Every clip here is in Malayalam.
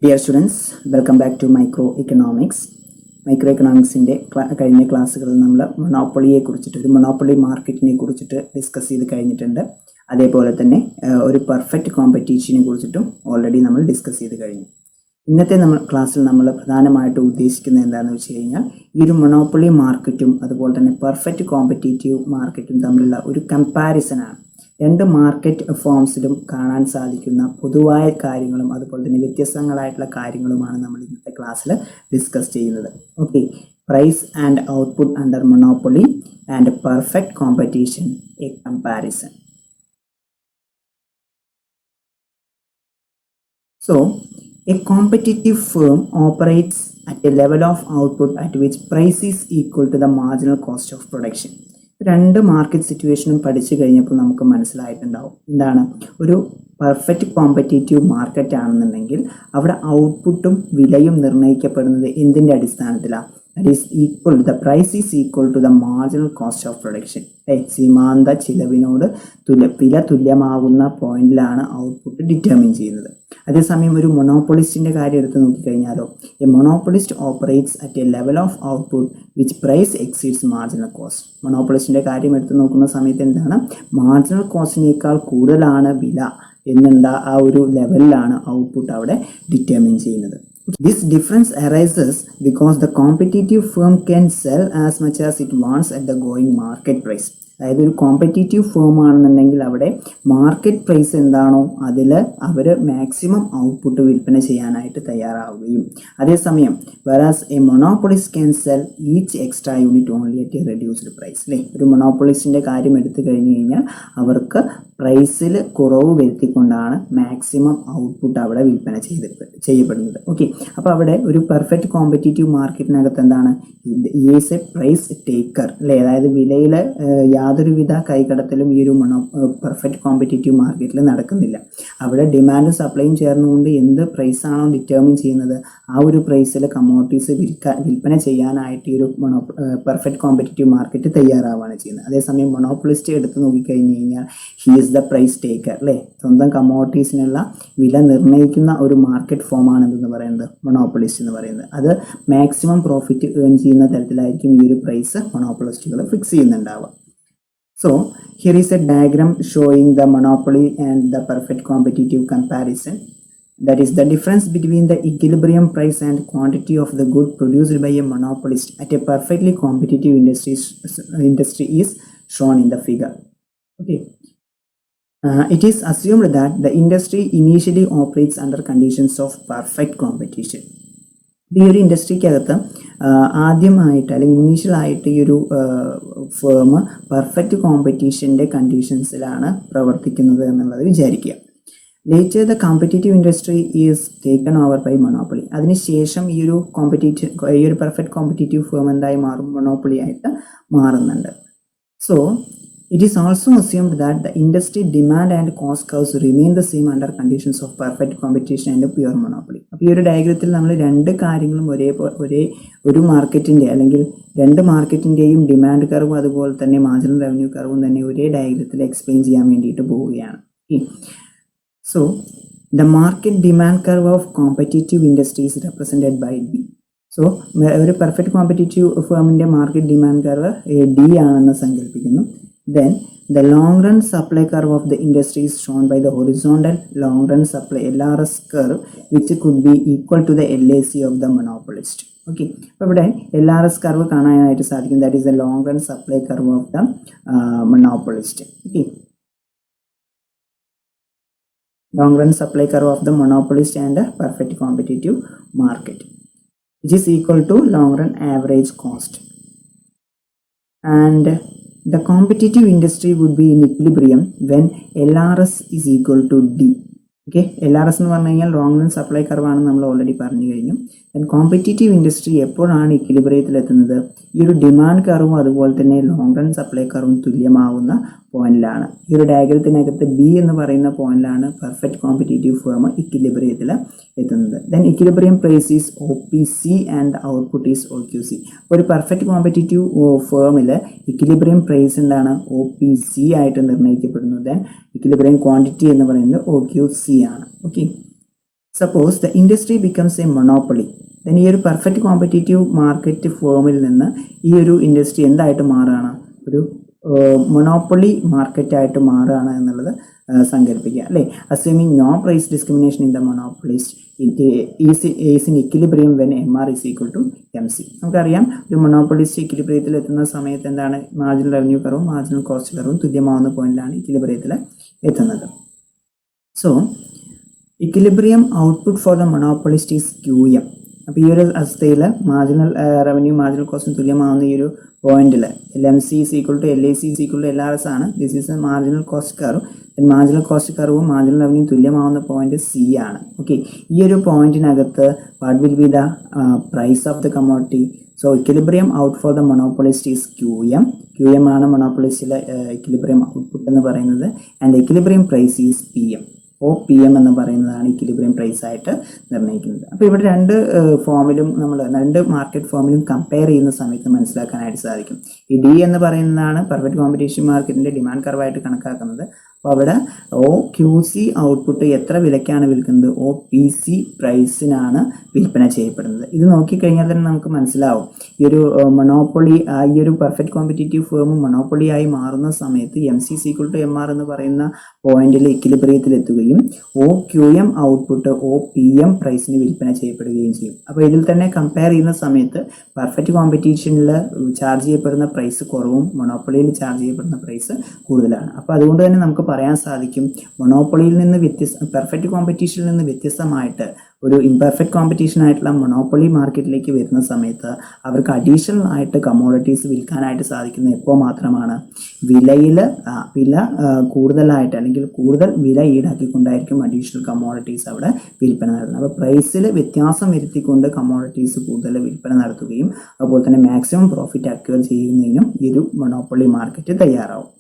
Dear students, welcome back to Microeconomics. മൈക്രോഎക്കണോമിക്സിൻ്റെ കഴിഞ്ഞ ക്ലാസ്സുകളിൽ നമ്മൾ മൊണോപ്പൊളിയെ കുറിച്ചിട്ട് ഒരു മൊണോപ്പൊളി മാർക്കറ്റിനെ കുറിച്ചിട്ട് ഡിസ്കസ് ചെയ്ത് കഴിഞ്ഞിട്ടുണ്ട്. അതേപോലെ തന്നെ ഒരു പെർഫെക്റ്റ് കോമ്പറ്റീഷനെ കുറിച്ചിട്ടും ഓൾറെഡി നമ്മൾ ഡിസ്കസ് ചെയ്ത് കഴിഞ്ഞു. ഇന്നത്തെ ക്ലാസ്സിൽ നമ്മൾ പ്രധാനമായിട്ട് ഉദ്ദേശിക്കുന്നത് എന്താണെന്ന് വെച്ച് കഴിഞ്ഞാൽ ഈ ഒരു മൊണോപ്പൊളി മാർക്കറ്റും അതുപോലെ തന്നെ പെർഫെക്റ്റ് കോമ്പറ്റീറ്റീവ് മാർക്കറ്റും തമ്മിലുള്ള ഒരു കമ്പാരിസനാണ്. രണ്ട് മാർക്കറ്റ് ഫോംസിലും കാണാൻ സാധിക്കുന്ന പൊതുവായ കാര്യങ്ങളും അതുപോലെ തന്നെ വ്യത്യസ്തങ്ങളായിട്ടുള്ള കാര്യങ്ങളുമാണ് നമ്മൾ ഇന്നത്തെ ക്ലാസ്സിൽ ഡിസ്കസ് ചെയ്യുന്നത്. Okay, price and output under monopoly and perfect competition, a comparison. So, a competitive firm operates at a level of output at which price is equal to the marginal cost of production. രണ്ട് മാർക്കറ്റ് സിറ്റുവേഷനും പഠിച്ചു കഴിഞ്ഞപ്പോൾ നമുക്ക് മനസ്സിലായിട്ടുണ്ടാവും എന്താണ് ഒരു പെർഫെക്റ്റ് കോമ്പറ്റീറ്റീവ് മാർക്കറ്റ് ആണെന്നുണ്ടെങ്കിൽ അവിടെ ഔട്ട്പുട്ടും വിലയും നിർണ്ണയിക്കപ്പെടുന്നത് എന്തിൻ്റെ അടിസ്ഥാനത്തിലാണ്? That is equal, the price is equal to the marginal cost of production. സീമാന്ത ചിലവിനോട് വില തുല്യമാകുന്ന പോയിന്റിലാണ് ഔട്ട്പുട്ട് ഡിറ്റർമിൻ ചെയ്യുന്നത്. അതേസമയം ഒരു മൊണോപ്പൊളിസ്റ്റിന്റെ കാര്യം എടുത്ത് നോക്കിക്കഴിഞ്ഞാലോ, a monopolist operates at a level of output which price exceeds marginal cost. മൊണോപ്പൊളിസ്റ്റിന്റെ കാര്യം എടുത്ത് നോക്കുന്ന സമയത്ത് എന്താണ്, മാർജിനൽ കോസ്റ്റിനേക്കാൾ കൂടുതലാണ് വില എന്നുള്ള ആ ഒരു ലെവലിലാണ് ഔട്ട്പുട്ട് അവിടെ ഡിറ്റർമിൻ ചെയ്യുന്നത്. This difference arises because the competitive firm can sell as much as it wants at the going market price. അതായത് ഒരു കോമ്പറ്റീറ്റീവ് ഫേം ആണെന്നുണ്ടെങ്കിൽ അവിടെ മാർക്കറ്റ് പ്രൈസ് എന്താണോ അതിൽ അവർ മാക്സിമം ഔട്ട്പുട്ട് വിൽപ്പന ചെയ്യാനായിട്ട് തയ്യാറാവുകയും, അതേസമയം versus a monopolist can sell each extra unit only at a reduced price. അല്ലേ, ഒരു മൊണോപ്പൊളിസ്റ്റിൻ്റെ കാര്യം എടുത്തു കഴിഞ്ഞ് കഴിഞ്ഞാൽ അവർക്ക് പ്രൈസിൽ കുറവ് വരുത്തിക്കൊണ്ടാണ് മാക്സിമം ഔട്ട്പുട്ട് അവിടെ വിൽപ്പന ചെയ്യപ്പെടുന്നത്. ഓക്കെ, അപ്പോൾ അവിടെ ഒരു പെർഫെക്റ്റ് കോമ്പറ്റീറ്റീവ് മാർക്കറ്റിനകത്ത് എന്താണ്, ഈസ് എ പ്രൈസ് ടേക്കർ. അല്ലേ, അതായത് വിലയിൽ യാതൊരുവിധ കൈകടത്തലും ഈ ഒരു പെർഫെക്റ്റ് കോമ്പറ്റീറ്റീവ് മാർക്കറ്റിൽ നടക്കുന്നില്ല. അവിടെ ഡിമാൻഡും സപ്ലൈയും ചേർന്നുകൊണ്ട് എന്ത് പ്രൈസാണോ ഡിറ്റർമിൻ ചെയ്യുന്നത് ആ ഒരു പ്രൈസിൽ കമ്മോഡിറ്റീസ് വിൽപ്പന ചെയ്യാനായിട്ട് ഈ ഒരു പെർഫെക്റ്റ് കോമ്പറ്റീറ്റീവ് മാർക്കറ്റ് തയ്യാറാവുകയാണ് ചെയ്യുന്നത്. അതേസമയം മൊണോപ്പൊളിസ്റ്റ് എടുത്ത് നോക്കിക്കഴിഞ്ഞ് കഴിഞ്ഞാൽ he is the price taker. അല്ലേ, സ്വന്തം കമ്മോഡിറ്റീസിനുള്ള വില നിർണ്ണയിക്കുന്ന ഒരു മാർക്കറ്റ് ഫോമാണ് എന്തെന്ന് പറയുന്നത് മൊണോപ്പൊളിസ്റ്റ് എന്ന് പറയുന്നത്. അത് മാക്സിമം പ്രോഫിറ്റ് ഏൺ ചെയ്യുന്ന തരത്തിലായിരിക്കും ഈ ഒരു പ്രൈസ് മൊണോപ്പൊളിസ്റ്റുകൾ ഫിക്സ് ചെയ്യുന്നുണ്ടാവുക. So, here is a diagram showing the monopoly and the perfect competitive comparison. That is the difference between the equilibrium price and quantity of the good produced by a monopolist at a perfectly competitive industry is shown in the figure. Okay. It is assumed that the industry initially operates under conditions of perfect competition. ഈ ഒരു ഇൻഡസ്ട്രിക്കകത്ത് ആദ്യമായിട്ട് അല്ലെങ്കിൽ ഇനീഷ്യലായിട്ട് ഈ ഒരു ഫേം പെർഫെക്റ്റ് കോമ്പറ്റീഷൻ്റെ കണ്ടീഷൻസിലാണ് പ്രവർത്തിക്കുന്നത് എന്നുള്ളത് വിചാരിക്കുക. Later the competitive industry is taken over by monopoly. അതിനുശേഷം ഈ ഒരു പെർഫെക്റ്റ് കോമ്പറ്റീറ്റീവ് ഫേം എന്തായി മാറും, മൊണോപ്പൊളി ആയിട്ട് മാറുന്നുണ്ട്. So it is also assumed that the industry demand and cost curves remain the same under conditions of perfect competition and pure monopoly. അപ്പോൾ ഈ ഒരു ഡയഗ്രത്തിൽ നമ്മൾ രണ്ട് കാര്യങ്ങളും ഒരു മാർക്കറ്റിൻ്റെ അല്ലെങ്കിൽ രണ്ട് മാർക്കറ്റിൻ്റെയും ഡിമാൻഡ് കർവും അതുപോലെ തന്നെ മാർജിനൽ റവന്യൂ കർവും തന്നെ ഒരേ ഡയഗ്രത്തിൽ എക്സ്പ്ലെയിൻ ചെയ്യാൻ വേണ്ടിയിട്ട് പോവുകയാണ്. So the market demand curve of competitive industry is represented by D. So ഒരു പെർഫെക്റ്റ് കോമ്പറ്റീറ്റീവ് ഫേമിൻ്റെ മാർക്കറ്റ് ഡിമാൻഡ് കർവ് ഡി ആണെന്ന് സങ്കല്പിക്കുന്നു. Then the long run supply curve of the industry is shown by the horizontal long run supply LRS curve, which could be equal to the LAC of the monopolist. Okay, അപ്പോൾ ഇവിടെ LRS കർവ് കാണാനായിട്ട് സാധിക്കും. That is the long run supply curve of the monopolist. Okay, long run supply curve of the monopolist and the perfect competitive market, which is equal to long run average cost. And the competitive industry would be in equilibrium when LRS is equal to D. Okay, LRS എന്ന് പറഞ്ഞു കഴിഞ്ഞാൽ ലോങ് റൺ സപ്ലൈ കർവാണെന്ന് നമ്മൾ ഓൾറെഡി പറഞ്ഞു കഴിഞ്ഞു. ദെൻ കോമ്പറ്റീറ്റീവ് ഇൻഡസ്ട്രി എപ്പോഴാണ് ഇക്വിലിബ്രിയത്തിൽ എത്തുന്നത്, ഈ ഒരു ഡിമാൻഡ് കർവും അതുപോലെ തന്നെ ലോങ് റൺ സപ്ലൈ കർവും തുല്യമാവുന്ന പോയിന്റിലാണ്. ഈ ഒരു ഡയഗ്രത്തിനകത്ത് ബി എന്ന് പറയുന്ന പോയിന്റിലാണ് പെർഫെക്റ്റ് കോമ്പറ്റീറ്റീവ് ഫേം ഇക്വിലിബ്രിയത്തിൽ എത്തുന്നത്. Then equilibrium price is OPC and output is OQC. ഒരു പെർഫെക്റ്റ് കോമ്പറ്റീറ്റീവ് ഫേമിൽ ഇക്വിലിബ്രിയം പ്രൈസ് എന്താണ്, OPC ആയിട്ട് നിർണ്ണയിക്കപ്പെടുന്നു. ദെൻ ഇക്വിലിബ്രിയം ക്വാണ്ടിറ്റി എന്ന് പറയുന്നത് OQC ആണ്. Okay, suppose the industry becomes A monopoly, then ഈ ഒരു പെർഫെക്റ്റ് കോമ്പറ്റീറ്റീവ് മാർക്കറ്റ് ഫോമിൽ നിന്ന് ഈ ഒരു ഇൻഡസ്ട്രി എന്തായിട്ട് മാറുകയാണ്, ഒരു മൊണോപ്പൊളി മാർക്കറ്റായിട്ട് മാറുകയാണ് എന്നുള്ളത് സങ്കല്പിക്കുക അല്ലേ. Assuming no price discrimination in the monopolist is in equilibrium when MR is equal to MC. നമുക്കറിയാം ഒരു മൊണോപ്പൊളിസ്റ്റ് ഇക്വിലിബ്രിയത്തിൽ എത്തുന്ന സമയത്ത് എന്താണ്, മാർജിനൽ റവന്യൂ കർവും മാർജിനൽ കോസ്റ്റ് കർവും തുല്യമാവുന്ന പോയിന്റിലാണ് ഇക്വിലിബ്രിയത്തിൽ എത്തുന്നത്. So equilibrium output for the monopolist is QM. അപ്പോൾ ഈ ഒരു അവസ്ഥയിൽ മാർജിനൽ റവന്യൂ മാർജിനൽ കോസ്റ്റിന് തുല്യമാവുന്ന ഈ ഒരു പോയിന്റിൽ LMC is equal to LAC is equal to LRS ആണ്. This is A marginal cost curve. Marginal cost കർവും മാർജിനൽ റവന്യൂ തുല്യമാവുന്ന പോയിന്റ് C ആണ്. ഓക്കെ, ഈ ഒരു പോയിന്റിനകത്ത് what will be the price of the commodity? So equilibrium out for the monopolist is QM ആണ് മൊണോപ്പൊളിസ്റ്റിലെ ഇക്വിലിബ്രിയം ഔട്ട്പുട്ട് എന്ന് പറയുന്നത്. And equilibrium price is PM. OPM എന്ന് പറയുന്നതാണ് ഇക്വിലിബ്രിയം പ്രൈസ് ആയിട്ട് നിർണ്ണയിക്കുന്നത്. അപ്പോൾ ഇവിടെ രണ്ട് മാർക്കറ്റ് ഫോമിലും കമ്പയർ ചെയ്യുന്ന സമയത്ത് മനസ്സിലാക്കാനായിട്ട് സാധിക്കും. ഈ D എന്ന് പറയുന്നതാണ് പെർഫെക്റ്റ് കോമ്പറ്റീഷൻ മാർക്കറ്റിൻ്റെ ഡിമാൻഡ് കർവായിട്ട് കണക്കാക്കുന്നത്. അപ്പോൾ അവിടെ OQC ഔട്ട്പുട്ട് എത്ര വിലയ്ക്കാണ് വിൽക്കുന്നത്, OPC പ്രൈസിനാണ് വിൽപ്പന ചെയ്യപ്പെടുന്നത്. ഇത് നോക്കിക്കഴിഞ്ഞാൽ തന്നെ നമുക്ക് മനസ്സിലാവും ഈ ഒരു മൊണോപ്പൊളി, ഈ ഒരു പെർഫെക്റ്റ് കോമ്പറ്റീറ്റീവ് ഫേം മൊണോപ്പൊളി ആയി മാറുന്ന സമയത്ത് MC ഈക്വൽ ടു MR എന്ന് പറയുന്ന പോയിന്റിൽ ഇക്വിലിബ്രിയത്തിൽ എത്തുകയും OQM ഔട്ട്പുട്ട് OPM പ്രൈസിന് വിൽപ്പന ചെയ്യപ്പെടുകയും ചെയ്യും. അപ്പോൾ ഇതിൽ തന്നെ കമ്പയർ ചെയ്യുന്ന സമയത്ത് പെർഫെക്റ്റ് കോമ്പറ്റീഷനിൽ ചാർജ് ചെയ്യപ്പെടുന്ന പ്രൈസ് കുറവും മൊണോപ്പൊളിയിൽ ചാർജ് ചെയ്യപ്പെടുന്ന പ്രൈസ് കൂടുതലാണ്. അപ്പോൾ അതുകൊണ്ട് തന്നെ നമുക്ക് പറയാൻ സാധിക്കും മൊണോപ്പൊളിയിൽ നിന്ന് പെർഫെക്റ്റ് കോമ്പറ്റീഷനിൽ നിന്ന് വ്യത്യസ്തമായിട്ട് ഒരു ഇംപെർഫെക്റ്റ് കോമ്പറ്റീഷൻ ആയിട്ടുള്ള മൊണോപ്പൊളി മാർക്കറ്റിലേക്ക് വരുന്ന സമയത്ത് അവർക്ക് അഡീഷണൽ ആയിട്ട് കമ്മോഡിറ്റീസ് വിൽക്കാനായിട്ട് സാധിക്കുന്ന എപ്പോൾ മാത്രമാണ്, വില കൂടുതലായിട്ട് അല്ലെങ്കിൽ കൂടുതൽ വില ഈടാക്കിക്കൊണ്ടായിരിക്കും അഡീഷണൽ കമ്മോഡിറ്റീസ് അവിടെ വിൽപ്പന നടത്തുന്നത്. അപ്പോൾ പ്രൈസിൽ വ്യത്യാസം വരുത്തിക്കൊണ്ട് കമ്മോഡിറ്റീസ് കൂടുതൽ വിൽപ്പന നടത്തുകയും അതുപോലെ തന്നെ മാക്സിമം പ്രോഫിറ്റ് അക്വയർ ചെയ്യുന്നതിനും ഈ ഒരു മൊണോപ്പൊളി മാർക്കറ്റ് തയ്യാറാവും.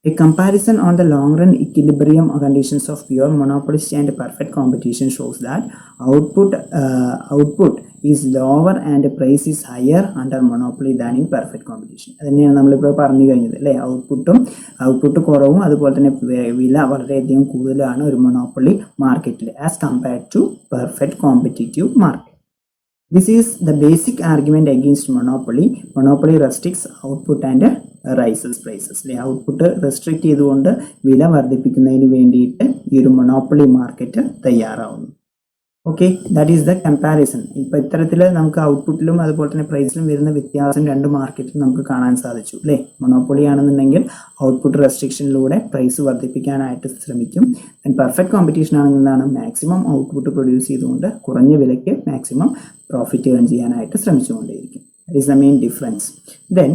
A comparison on the long run equilibrium conditions of pure monopolist and perfect competition shows that output is lower and price is higher under monopoly than in perfect competition. അതുതന്നെയാണ് നമ്മളിപ്പോൾ പറഞ്ഞു കഴിഞ്ഞത് അല്ലേ. ഔട്ട്പുട്ട് കുറവും അതുപോലെ തന്നെ വില വളരെയധികം കൂടുതലാണ് ഒരു മൊണോപ്പൊളി മാർക്കറ്റിൽ as compared to perfect competitive market. This is the basic argument against monopoly. Monopoly restricts output and raises prices. Output restrict ചെയ്തുകൊണ്ട് വില വർദ്ധിപ്പിക്കുന്നതിന് വേണ്ടിയിട്ട് ഈ ഒരു മൊണോപ്പൊളി മാർക്കറ്റ് തയ്യാറാവുന്നു. Okay, that is the comparison. ഇപ്പോൾ ഇത്തരത്തിൽ നമുക്ക് ഔട്ട്പുട്ടിലും അതുപോലെ തന്നെ പ്രൈസിലും വരുന്ന വ്യത്യാസം രണ്ട് മാർക്കറ്റിലും നമുക്ക് കാണാൻ സാധിച്ചു അല്ലേ. മൊണോപ്പൊളി ആണെന്നുണ്ടെങ്കിൽ ഔട്ട്പുട്ട് റെസ്ട്രിക്ഷനിലൂടെ പ്രൈസ് വർദ്ധിപ്പിക്കാനായിട്ട് ശ്രമിക്കും. പെർഫെക്റ്റ് കോമ്പറ്റീഷൻ ആണെങ്കിലാണ് മാക്സിമം ഔട്ട്പുട്ട് പ്രൊഡ്യൂസ് ചെയ്തുകൊണ്ട് കുറഞ്ഞ വിലയ്ക്ക് മാക്സിമം പ്രോഫിറ്റ് ഏൺ ചെയ്യാനായിട്ട് ശ്രമിച്ചുകൊണ്ടേയിരിക്കും. That is the main difference. Then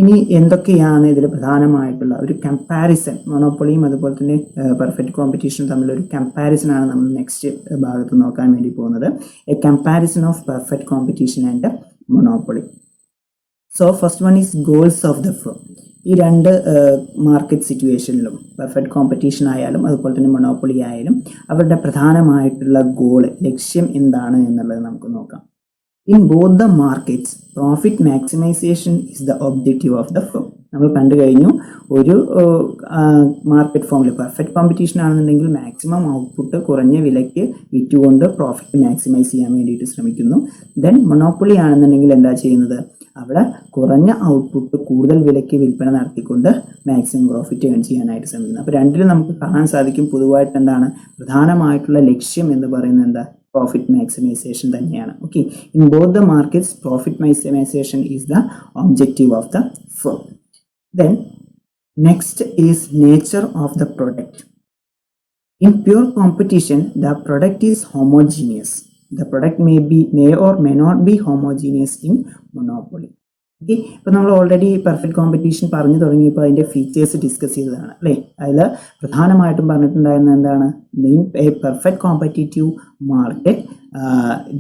ഇനി എന്തൊക്കെയാണ് ഇതിൽ പ്രധാനമായിട്ടുള്ള ഒരു കമ്പാരിസൺ, മൊണോപ്പൊളിയും അതുപോലെ തന്നെ പെർഫെക്റ്റ് കോമ്പറ്റീഷനും തമ്മിലൊരു കമ്പാരിസനാണ് നമ്മൾ നെക്സ്റ്റ് ഭാഗത്ത് നോക്കാൻ വേണ്ടി പോകുന്നത്. A comparison of perfect competition and monopoly. So first one is goals of the firm. ഈ രണ്ട് മാർക്കറ്റ് സിറ്റുവേഷനിലും പെർഫെക്റ്റ് കോമ്പറ്റീഷൻ ആയാലും അതുപോലെ തന്നെ മൊണോപ്പൊളി ആയാലും അവരുടെ പ്രധാനമായിട്ടുള്ള ലക്ഷ്യം എന്താണ് എന്നുള്ളത് നമുക്ക് നോക്കാം. In both the markets, profit maximization is the objective of the firm. നമ്മൾ കണ്ടു കഴിഞ്ഞു, ഒരു മാർക്കറ്റ് ഫോമിൽ പെർഫെക്റ്റ് കോമ്പറ്റീഷൻ ആണെന്നുണ്ടെങ്കിൽ മാക്സിമം ഔട്ട്പുട്ട് കുറഞ്ഞ വിലയ്ക്ക് വിറ്റുകൊണ്ട് പ്രോഫിറ്റ് മാക്സിമൈസ് ചെയ്യാൻ വേണ്ടിയിട്ട് ശ്രമിക്കുന്നു. ദെൻ മൊണോപ്പൊളി ആണെന്നുണ്ടെങ്കിൽ എന്താ ചെയ്യുന്നത്, അവിടെ കുറഞ്ഞ ഔട്ട്പുട്ട് കൂടുതൽ വിലയ്ക്ക് വിൽപ്പന നടത്തിക്കൊണ്ട് മാക്സിമം പ്രോഫിറ്റ് ഏൺ ചെയ്യാനായിട്ട് ശ്രമിക്കുന്നു. അപ്പോൾ രണ്ടിലും നമുക്ക് കാണാൻ സാധിക്കും പൊതുവായിട്ട് എന്താണ് പ്രധാനമായിട്ടുള്ള ലക്ഷ്യം എന്ന് പറയുന്നത്, എന്താ, profit maximization തന്നെയാണ്. Okay, in both the markets profit maximisation is the objective of the firm. Then next is nature of the product. In pure competition the product is homogeneous. The product may or may not be homogeneous in monopoly. Okay, ഇപ്പോൾ നമ്മൾ ഓൾറെഡി പെർഫെക്റ്റ് കോമ്പറ്റീഷൻ പറഞ്ഞു തുടങ്ങിയപ്പോൾ അതിൻ്റെ ഫീച്ചേഴ്സ് ഡിസ്കസ് ചെയ്തതാണ് അല്ലേ. അതിൽ പ്രധാനമായിട്ടും പറഞ്ഞിട്ടുണ്ടായിരുന്നത് എന്താണ്, in a perfect competitive market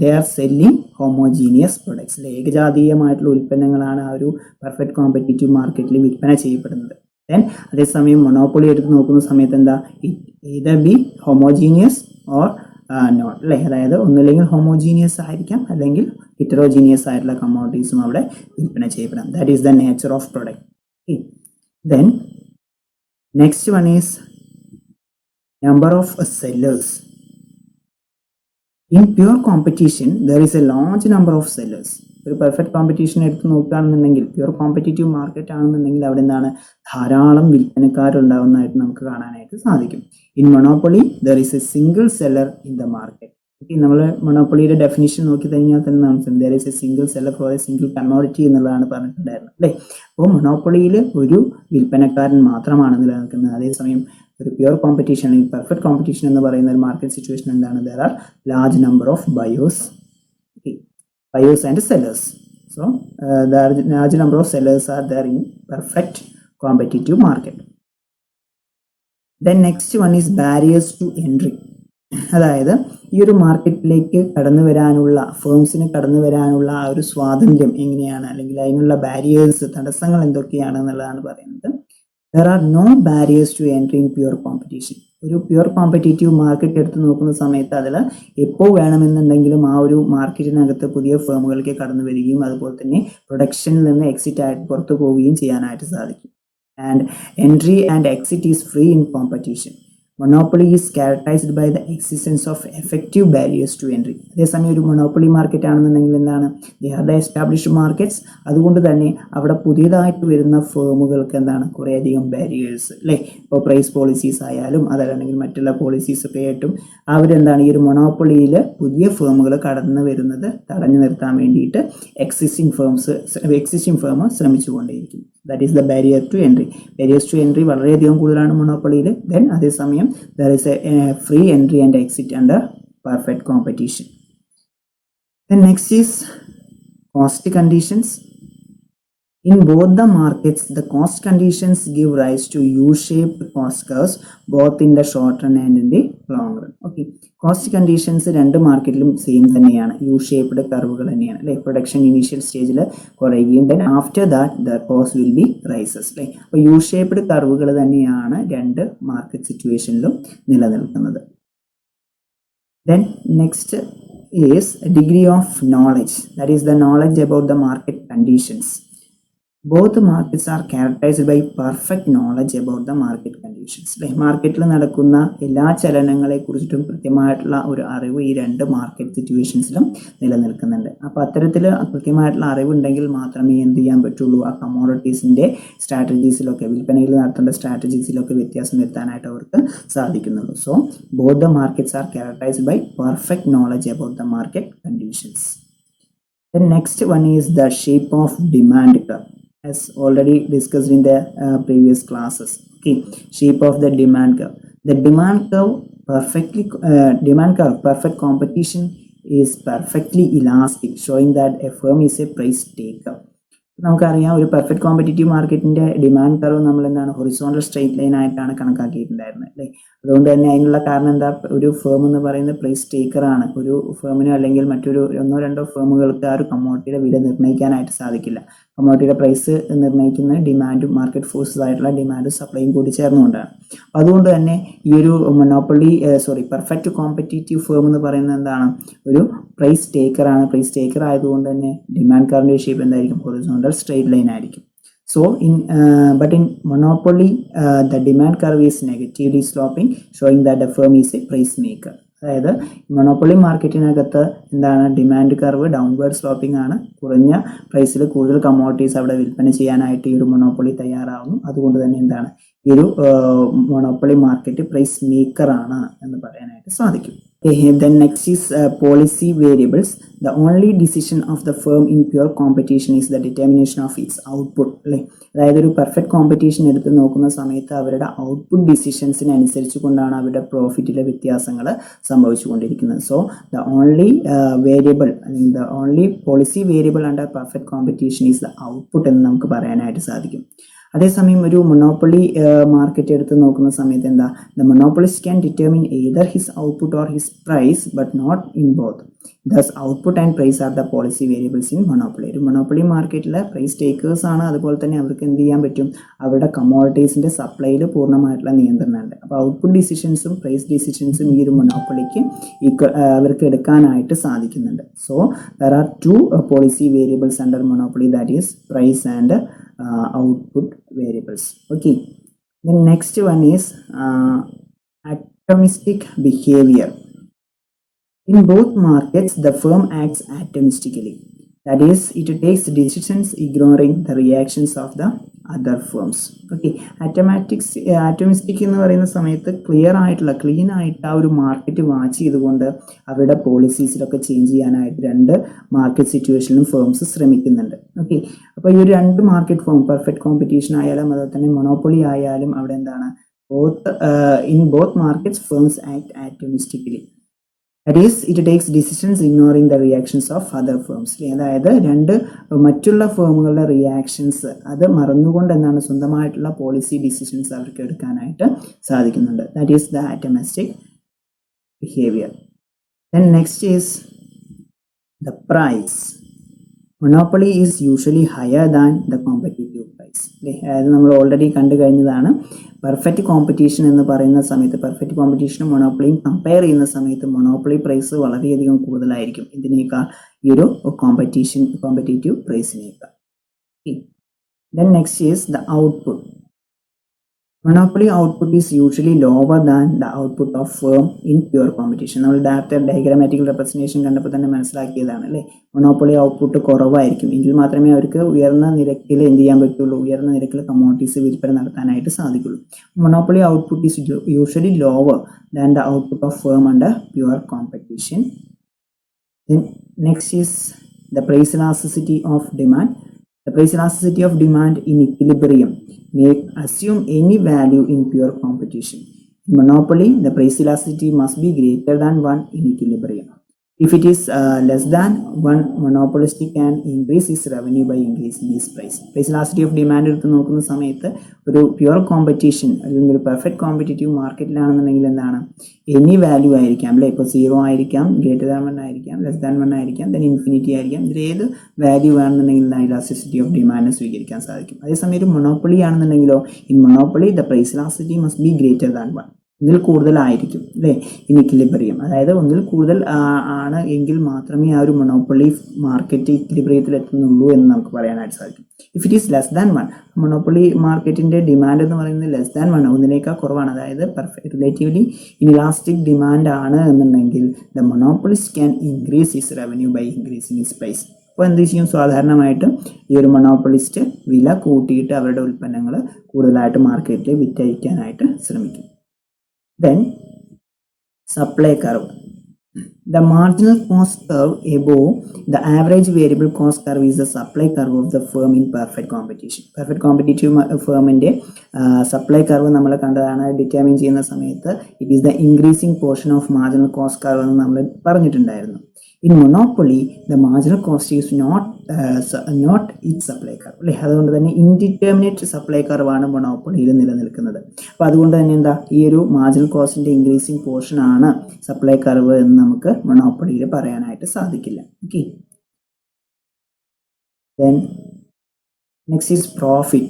they are selling homogeneous products. ഏകജാതീയമായിട്ടുള്ള ഉൽപ്പന്നങ്ങളാണ് ആ ഒരു പെർഫെക്റ്റ് കോമ്പറ്റീറ്റീവ് മാർക്കറ്റിൽ വിൽപ്പന ചെയ്യപ്പെടുന്നത്. ദെൻ അതേസമയം മൊണോപ്പൊളി എടുത്ത് നോക്കുന്ന സമയത്ത് എന്താ, ഇതർ ബി ഹോമോജീനിയസ് ഓർ നോട്ട് അല്ലേ. അതായത് ഒന്നില്ലെങ്കിൽ ഹോമോജീനിയസ് ആയിരിക്കാം അല്ലെങ്കിൽ ഹെറ്ററോജീനിയസ് ആയിട്ടുള്ള കമ്മോഡിറ്റീസും അവിടെ വിൽപ്പന ചെയ്യപ്പെടാം. That is the nature of product. Then next one is number of sellers. In pure competition, there is a large number of sellers. ഒരു പെർഫെക്റ്റ് കോമ്പറ്റീഷൻ എടുത്ത് നോക്കുകയാണെന്നുണ്ടെങ്കിൽ പ്യുവർ കോമ്പറ്റീറ്റീവ് മാർക്കറ്റ് ആണെന്നുണ്ടെങ്കിൽ അവിടെ എന്താണ് ധാരാളം വിൽപ്പനക്കാരുണ്ടാവുന്നതായിട്ട് നമുക്ക് കാണാനായിട്ട് സാധിക്കും. In monopoly there is a single seller in the market. Okay, നമ്മൾ മൊണോപ്പൊളിയുടെ ഡെഫിനിഷൻ നോക്കി കഴിഞ്ഞാൽ തന്നെ നമുക്ക് there is a single seller for a single commodity എന്നുള്ളതാണ് പറഞ്ഞിട്ടുണ്ടായിരുന്നത് അല്ലേ. അപ്പോൾ മൊണോപ്പൊളിയിൽ ഒരു വിൽപ്പനക്കാരൻ മാത്രമാണ് നിലനിൽക്കുന്നത്. അതേസമയം ഒരു പ്യുവർ കോമ്പറ്റീഷൻ അല്ലെങ്കിൽ പെർഫെക്റ്റ് കോമ്പറ്റീഷൻ എന്ന് പറയുന്ന ഒരു മാർക്കറ്റ് സിറ്റുവേഷൻ എന്താണ്? There are large number of buyers and sellers. So the large number of sellers are there in perfect competitive market. Then next one is barriers to entry. അതായത് ഈ ഒരു മാർക്കറ്റിലേക്ക് കടന്നു വരാനുള്ള ഫേംസിന് കടന്നു വരാനുള്ള ആ ഒരു സ്വാതന്ത്ര്യം എങ്ങനെയാണ്, അല്ലെങ്കിൽ അതിനുള്ള ബാരിയേഴ്സ് തടസ്സങ്ങൾ എന്തൊക്കെയാണ് എന്നുള്ളതാണ് പറയുന്നത്. There are no barriers to entry in pure competition. ഒരു പ്യുവർ കോമ്പറ്റീറ്റീവ് മാർക്കറ്റ് എടുത്ത് നോക്കുന്ന സമയത്ത് അതിൽ എപ്പോൾ വേണമെന്നുണ്ടെങ്കിലും ആ ഒരു മാർക്കറ്റിനകത്ത് പുതിയ ഫേമുകൾക്ക് കടന്നു വരികയും അതുപോലെ തന്നെ പ്രൊഡക്ഷനിൽ നിന്ന് എക്സിറ്റ് ആയിട്ട് പുറത്തു പോവുകയും ചെയ്യാനായിട്ട് സാധിക്കും. And entry and exit is free in competition. Monopoly is characterized by the existence of effective barriers to entry. അതേസമയം ഒരു മൊണോപ്പൊളി മാർക്കറ്റ് ആണെന്നുണ്ടെങ്കിൽ എന്താണ്? They are the established markets. അതുകൊണ്ട് തന്നെ അവിടെ പുതിയതായിട്ട് വരുന്ന ഫേമുകൾക്ക് എന്താണ് കുറേയധികം ബാരിയേഴ്സ് അല്ലേ. ഇപ്പോൾ പ്രൈസ് പോളിസീസ് ആയാലും അതല്ലെങ്കിൽ മറ്റുള്ള പോളിസീസ് ഒക്കെ ആയിട്ടും അവരെന്താണ് ഈ ഒരു മൊണോപ്പൊളിയിൽ പുതിയ ഫേമുകൾ കടന്നു വരുന്നത് തടഞ്ഞു നിർത്താൻ വേണ്ടിയിട്ട് എക്സിസ്റ്റിംഗ് ഫേം ശ്രമിച്ചുകൊണ്ടേയിരിക്കും. That is the barrier to entry. Barriers to entry വളരെയധികം കൂടുതലാണ് മൊണോപ്പൊളിയിൽ. ദെൻ അതേസമയം there is a free entry and exit under perfect competition. Then next is cost conditions. In both the markets, the cost conditions give rise to U-shaped cost curves both in the short run and in the long run. Okay, cost conditions രണ്ട് മാർക്കറ്റിലും സെയിം തന്നെയാണ്, യു ഷേപ്ഡ് കർവുകൾ തന്നെയാണ് അല്ലേ. പ്രൊഡക്ഷൻ ഇനീഷ്യൽ സ്റ്റേജിൽ കുറയുകയും then after that the cost will be rises അല്ലേ. അപ്പോൾ യു ഷേപ്ഡ് കർവുകൾ തന്നെയാണ് രണ്ട് മാർക്കറ്റ് സിറ്റുവേഷനിലും നിലനിൽക്കുന്നത്. Then next is degree of knowledge, that is the knowledge about the market conditions. Both markets are characterized by perfect knowledge about the market conditions. മാർക്കറ്റിൽ നടക്കുന്ന എല്ലാ ചലനങ്ങളെ കുറിച്ചിട്ടും കൃത്യമായിട്ടുള്ള ഒരു അറിവ് ഈ രണ്ട് മാർക്കറ്റ് സിറ്റുവേഷൻസിലും നിലനിൽക്കുന്നുണ്ട്. അപ്പോൾ അത്തരത്തിൽ കൃത്യമായിട്ടുള്ള അറിവുണ്ടെങ്കിൽ മാത്രമേ എന്ത് ചെയ്യാൻ പറ്റുള്ളൂ, ആ കമ്മോഡിറ്റീസിൻ്റെ സ്ട്രാറ്റജീസിലൊക്കെ വിൽപ്പനയിൽ നടത്തേണ്ട സ്ട്രാറ്റജീസിലൊക്കെ വ്യത്യാസം വരുത്താനായിട്ട് അവർക്ക് സാധിക്കുന്നുള്ളൂ. So both the markets are characterized by perfect knowledge about the market conditions. The next one is the shape of demand curve, as already discussed in the previous classes. Okay, shape of the demand curve. The demand curve perfect competition is perfectly elastic, showing that a firm is a price taker. നമുക്കറിയാം ഒരു പെർഫെക്റ്റ് കോമ്പറ്റീറ്റീവ് മാർക്കറ്റിന്റെ ഡിമാൻഡ് കർവ് നമ്മൾ എന്താണ് ഹൊറിസോണ്ടൽ സ്ട്രെയിറ്റ് ലൈൻ ആയിട്ടാണ് കണക്കാക്കിയിട്ടുണ്ടായിരുന്നത് അല്ലേ. അതുകൊണ്ട് തന്നെ അതിനുള്ള കാരണം എന്താ, ഒരു ഫേം എന്ന് പറയുന്നത് പ്രൈസ് ടേക്കർ ആണ്. ഒരു ഫേമിനോ അല്ലെങ്കിൽ മറ്റൊരു ഒന്നോ രണ്ടോ ഫേമുകൾക്ക് ആ ഒരു കമ്മോഡിറ്റിയുടെ വില നിർണ്ണയിക്കാനായിട്ട് സാധിക്കില്ല. കമ്മോഡിറ്റിയുടെ പ്രൈസ് നിർണ്ണയിക്കുന്ന ഡിമാൻഡും മാർക്കറ്റ് ഫോഴ്സസ് ആയിട്ടുള്ള ഡിമാൻഡും സപ്ലൈയും കൂടി ചേർന്നുകൊണ്ടാണ്. അതുകൊണ്ട് തന്നെ ഈ ഒരു പെർഫെക്റ്റ് കോമ്പറ്റീറ്റീവ് ഫേം എന്ന് പറയുന്നത് എന്താണ്, ഒരു പ്രൈസ് ടേക്കർ ആണ്. പ്രൈസ് ടേക്കർ ആയതുകൊണ്ട് തന്നെ ഡിമാൻഡ് കർവിന്റെ ഷേപ്പ് എന്തായിരിക്കും, ഹൊറിസോണ്ടൽ സ്ട്രെയിറ്റ് ലൈൻ ആയിരിക്കും. So but in monopoly the demand curve is negatively sloping, showing that the firm is a price maker. അതായത് മൊണോപ്പൊളി മാർക്കറ്റിനകത്ത് എന്താണ് ഡിമാൻഡ് കർവ് ഡൗൺവേർഡ് സ്ലോപ്പിംഗ് ആണ്. കുറഞ്ഞ പ്രൈസിൽ കൂടുതൽ കമ്മോഡിറ്റീസ് അവിടെ വിൽപ്പന ചെയ്യാനായിട്ട് ഈ ഒരു മൊണോപ്പൊളി തയ്യാറാവുന്നു. അതുകൊണ്ട് തന്നെ എന്താണ് ഈ ഒരു മൊണോപ്പൊളി മാർക്കറ്റ് പ്രൈസ് മേക്കർ ആണ് എന്ന് പറയാനായിട്ട് സാധിക്കും. Then next is policy variables. The only decision of the firm in pure competition is the determination of its output അല്ലേ. അതായത് ഒരു പെർഫെക്റ്റ് കോമ്പറ്റീഷൻ എടുത്ത് നോക്കുന്ന സമയത്ത് അവരുടെ ഔട്ട്പുട്ട് ഡിസിഷൻസിനനുസരിച്ച് കൊണ്ടാണ് അവരുടെ പ്രോഫിറ്റിലെ വ്യത്യാസങ്ങൾ സംഭവിച്ചുകൊണ്ടിരിക്കുന്നത്. സോ ദ ഓൺലി വേരിയബിൾ അല്ലെങ്കിൽ the only policy variable under perfect competition is the output എന്ന് നമുക്ക് പറയാനായിട്ട് സാധിക്കും. അതേസമയം ഒരു മൊണോപ്പൊളി മാർക്കറ്റ് എടുത്ത് നോക്കുന്ന സമയത്ത് എന്താ, the monopolist can determine either his output or his price but not in both. Thus output and price are the policy variables in monopoly. ഒരു മൊണോപ്പൊളി മാർക്കറ്റിലെ പ്രൈസ് ടേക്കേഴ്സ് ആണ്. അതുപോലെ തന്നെ അവർക്ക് എന്ത് ചെയ്യാൻ പറ്റും, അവരുടെ കമ്മോഡിറ്റീസിൻ്റെ സപ്ലൈയിൽ പൂർണ്ണമായിട്ടുള്ള നിയന്ത്രണമുണ്ട്. അപ്പോൾ ഔട്ട്പുട്ട് ഡിസിഷൻസും പ്രൈസ് ഡിസിഷൻസും ഈ ഒരു മൊണോപ്പൊളിക്ക് അവർക്ക് എടുക്കാനായിട്ട് സാധിക്കുന്നുണ്ട്. So there are two policy variables under monopoly, that is price and output variables. Okay, the next one is atomistic behavior. In both markets, the firm acts atomistically. That is, it takes decisions ignoring the reactions of the other firms. Okay, atomistic എന്ന് പറയുന്ന സമയത്ത് ക്ലീൻ ആയിട്ട് ആ ഒരു മാർക്കറ്റ് വാച്ച് ചെയ്തുകൊണ്ട് അവരുടെ പോളിസീസിലൊക്കെ ചേഞ്ച് ചെയ്യാനായിട്ട് രണ്ട് മാർക്കറ്റ് സിറ്റുവേഷനിലും ഫേംസ് ശ്രമിക്കുന്നുണ്ട്. ഓക്കെ, അപ്പോൾ ഈ ഒരു രണ്ട് മാർക്കറ്റ് ഫോം, പെർഫെക്റ്റ് കോമ്പറ്റീഷൻ ആയാലും അതുപോലെ തന്നെ മൊണോപ്പൊളി ആയാലും അവിടെ എന്താണ്, in both markets firms act atomistically. That is, it takes decisions ignoring the reactions of other firms. അതായത് രണ്ട് മറ്റുള്ള ഫേമുകളുടെ റിയാക്ഷൻസ് അത് മറന്നുകൊണ്ട് എന്താണ് സ്വന്തമായിട്ടുള്ള പോളിസി ഡിസിഷൻസ് അവർക്ക് എടുക്കാനായിട്ട് സാധിക്കുന്നുണ്ട്. That is the atomistic behaviour. Then next is the price. Monopoly is usually higher than the competitive price. അതായത് നമ്മൾ ഓൾറെഡി കണ്ടു കഴിഞ്ഞതാണ്. പെർഫെക്റ്റ് കോമ്പറ്റീഷൻ എന്ന് പറയുന്ന സമയത്ത്, പെർഫെക്റ്റ് കോമ്പറ്റീഷനും മൊണോപ്പൊളിയും കമ്പയർ ചെയ്യുന്ന സമയത്ത് മൊണോപ്പൊളി പ്രൈസ് വളരെയധികം കൂടുതലായിരിക്കും ഇതിനേക്കാൾ, ഈ ഒരു competitive പ്രൈസിനേക്കാൾ. Then next is the output. Monopoly output is usually lower than the output of firm in pure competition. നമ്മൾ ഡയഗ്രാമാറ്റിക്കൽ റെപ്രസെന്റേഷൻ കണ്ടപ്പോൾ തന്നെ മനസ്സിലാക്കിയതാണ് അല്ലേ. മൊണോപ്പൊളി ഔട്ട്പുട്ട് കുറവായിരിക്കും, എങ്കിൽ മാത്രമേ അവർക്ക് ഉയർന്ന നിരക്കിൽ എന്ത് ചെയ്യാൻ പറ്റുള്ളൂ, ഉയർന്ന നിരക്കിൽ കമ്മോഡിറ്റീസ് വിൽപ്പന നടത്താനായിട്ട് സാധിക്കുള്ളൂ. Monopoly output is usually lower than the output of firm under pure competition. Then next is the price elasticity of demand. The price elasticity of demand in equilibrium may assume any value in pure competition. In monopoly, the price elasticity must be greater than 1 in equilibrium. If it is less than 1, monopolist can increase his revenue by increasing his price. Price elasticity of demand എടുത്ത് നോക്കുന്ന സമയത്ത് ഒരു പ്യുവർ കോമ്പറ്റീഷൻ അല്ലെങ്കിൽ ഒരു പെർഫെക്റ്റ് കോമ്പറ്റീറ്റീവ് മാർക്കറ്റിലാണെന്നുണ്ടെങ്കിൽ എന്താണ്, എനി വാല്യൂ ആയിരിക്കാം അല്ലേ. ഇപ്പോൾ 0 ആയിരിക്കാം, ഗ്രേറ്റർ ദാൻ 1 ആയിരിക്കാം, ലെസ് ദാൻ 1 ആയിരിക്കാം, ദെൻ ഇൻഫിനിറ്റി ആയിരിക്കാം. ഇതിൽ ഏത് വാല്യൂ ആണെന്നുണ്ടെങ്കിൽ ഇലാസ്റ്റിസിറ്റി ഓഫ് ഡിമാൻഡിനെ സ്വീകരിക്കാൻ സാധിക്കും. അതേസമയം ഒരു മൊണോപ്പൊളി ആണെന്നുണ്ടെങ്കിലോ, in monopoly the price elasticity must be greater than 1. ഒന്നിൽ കൂടുതലായിരിക്കും അല്ലേ ഇൻ ഇക്വിലിബ്രിയം. അതായത് ഒന്നിൽ കൂടുതൽ ആണ് എങ്കിൽ മാത്രമേ ആ ഒരു മൊണോപ്പൊളി മാർക്കറ്റ് ഇക്വിലിബ്രിയത്തിൽ എത്തുന്നുള്ളൂ എന്ന് നമുക്ക് പറയാനായിട്ട് സാധിക്കും. If it is less than 1, monopoly മാർക്കറ്റിന്റെ ഡിമാൻഡ് എന്ന് പറയുന്നത് ലെസ് ദാൻ 1, ഒന്നിനേക്കാൾ കുറവാണ്, അതായത് റിലേറ്റീവ്ലി ഇലാസ്റ്റിക് ഡിമാൻഡ് ആണ് എന്നുണ്ടെങ്കിൽ the monopolist can increase his revenue by increasing his price. അപ്പോൾ എന്ത് ചെയ്യും, സാധാരണമായിട്ട് ഈ ഒരു മൊണോപ്പൊളിസ്റ്റ് വില കൂട്ടിയിട്ട് അവരുടെ ഉൽപ്പന്നങ്ങൾ കൂടുതലായിട്ട് മാർക്കറ്റിൽ വിറ്റഴിക്കാനായിട്ട് ശ്രമിക്കും. Then supply curve. The marginal cost curve above the average variable cost curve is the supply curve of the firm in perfect competition. Perfect competitive firmന്റെ supply curve നമ്മൾ കണ്ടതാണ്. ഡിറ്റർമിൻ ചെയ്യുന്ന സമയത്ത് it is the increasing portion of marginal cost curve എന്ന് നമ്മൾ പറഞ്ഞിട്ടുണ്ടായിരുന്നു. In monopoly, the marginal cost is not its supply curve അല്ലേ. അതുകൊണ്ട് തന്നെ ഇൻഡിറ്റർമിനേറ്റ് സപ്ലൈ കർവ് ആണ് മൊണോപ്പൊളിയിൽ നിലനിൽക്കുന്നത്. അപ്പോൾ അതുകൊണ്ട് തന്നെ എന്താ, ഈ ഒരു മാർജിനൽ കോസ്റ്റിന്റെ ഇൻക്രീസിങ് പോർഷൻ ആണ് സപ്ലൈ കർവ് എന്ന് നമുക്ക് മൊണോപ്പൊളിയിൽ പറയാനായിട്ട് സാധിക്കില്ല. Okay, then next is profit.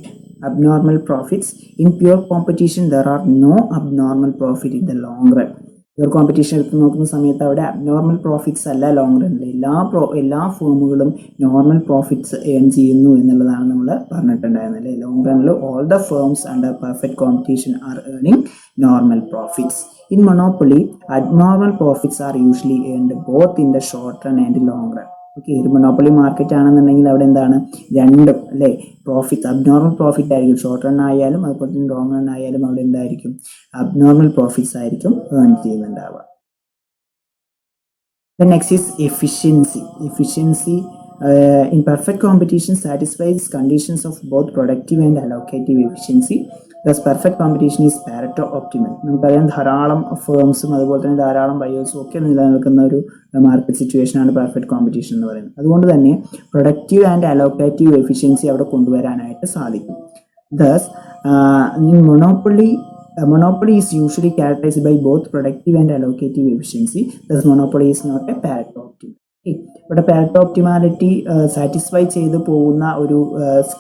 Abnormal profits. In pure competition, there are no abnormal profit in the long run. Pure competition എടുത്ത് നോക്കുന്ന സമയത്ത് അവിടെ അബ്നോർമൽ പ്രോഫിറ്റ്സ് അല്ല ലോങ് റണ്ണിൽ. എല്ലാ ഫേമുകളും നോർമൽ പ്രോഫിറ്റ്സ് ഏൺ ചെയ്യുന്നു എന്നുള്ളതാണ് നമ്മൾ പറഞ്ഞിട്ടുണ്ടായിരുന്നത് അല്ലേ. ലോങ് റണ്ണിൽ all the firms under perfect competition are earning normal profits. In monopoly abnormal profits are usually earned both in the short run and long run. Okay, ഒരു മൊണോപ്പൊളി മാർക്കറ്റ് ആണെന്നുണ്ടെങ്കിൽ അവിടെ എന്താണ്, രണ്ടും അല്ലേ പ്രോഫിറ്റ്, അബ്നോർമൽ പ്രോഫിറ്റ് ആയിരിക്കും. ഷോർട്ട് റൺ ആയാലും അതുപോലെ തന്നെ ലോങ് റൺ ആയാലും അവിടെ എന്തായിരിക്കും, അബ്നോർമൽ പ്രോഫിറ്റ്സ് ആയിരിക്കും ഏൺ ചെയ്യുന്നുണ്ടാവുക. The next is efficiency. Efficiency in perfect competition satisfies conditions of both productive and allocative efficiency. Thus perfect competition is Pareto optimal. നമുക്കറിയാം ധാരാളം ഫേംസും അതുപോലെ തന്നെ ധാരാളം ബയേഴ്സും ഒക്കെ നിലനിൽക്കുന്ന ഒരു മാർക്കറ്റ് സിറ്റുവേഷൻ ആണ് പെർഫെക്റ്റ് കോമ്പറ്റീഷൻ എന്ന് പറയുന്നത്. അതുകൊണ്ട് തന്നെ പ്രൊഡക്റ്റീവ് ആൻഡ് അലോക്കേറ്റീവ് എഫിഷ്യൻസി അവിടെ കൊണ്ടുവരാനായിട്ട് സാധിക്കും. Thus in monopoly is usually characterized by both productive and allocative efficiency. Thus monopoly is not a Pareto optimal. ഇവിടെ പാരറ്റോ ഒപ്റ്റിമാലിറ്റി സാറ്റിസ്ഫൈ ചെയ്ത് പോകുന്ന ഒരു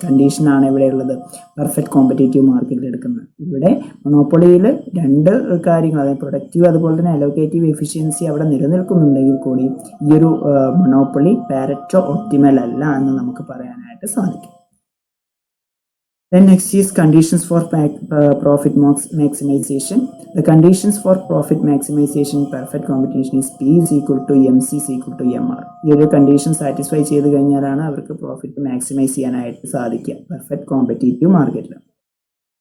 കണ്ടീഷനാണ് ഇവിടെ ഉള്ളത് പെർഫെക്റ്റ് കോമ്പറ്റേറ്റീവ് മാർക്കറ്റിൽ എടുക്കുന്നത്. ഇവിടെ മൊണോപ്പൊളിയിൽ രണ്ട് കാര്യങ്ങൾ, അതായത് പ്രൊഡക്റ്റീവ് അതുപോലെ തന്നെ അലോക്കേറ്റീവ് എഫിഷ്യൻസി അവിടെ നിലനിൽക്കുന്നുണ്ടെങ്കിൽ കൂടി ഈ ഒരു മൊണോപ്പൊളി പാരറ്റോ ഒപ്റ്റിമൽ അല്ല എന്ന് നമുക്ക് പറയാനായിട്ട് സാധിക്കും. Then next is conditions for profit maximization. The conditions for profit maximization in perfect competition is P is equal to MC is equal to MR. ഈ ഒരു കണ്ടീഷൻ സാറ്റിസ്ഫൈ ചെയ്ത് കഴിഞ്ഞാലാണ് അവർക്ക് പ്രോഫിറ്റ് മാക്സിമൈസ് ചെയ്യാനായിട്ട് സാധിക്കുക പെർഫെക്റ്റ് കോമ്പറ്റീറ്റീവ് മാർക്കറ്റിൽ.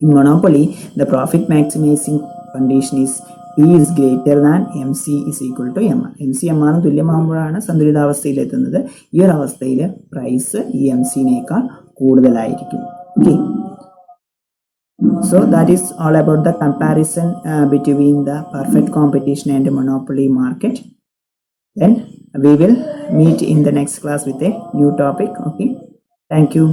In monopoly, the profit maximizing condition is P is greater than MC is equal to MR. MC MR തുല്യമാകുമ്പോഴാണ് സന്തുലിതാവസ്ഥയിലെത്തുന്നത്. ഈ ഒരു അവസ്ഥയിൽ പ്രൈസ് ഈ MCനേക്കാൾ കൂടുതലായിരിക്കും. Okay. So that is all about the comparison between the perfect competition and monopoly market. Then we will meet in the next class with a new topic. Okay. Thank you.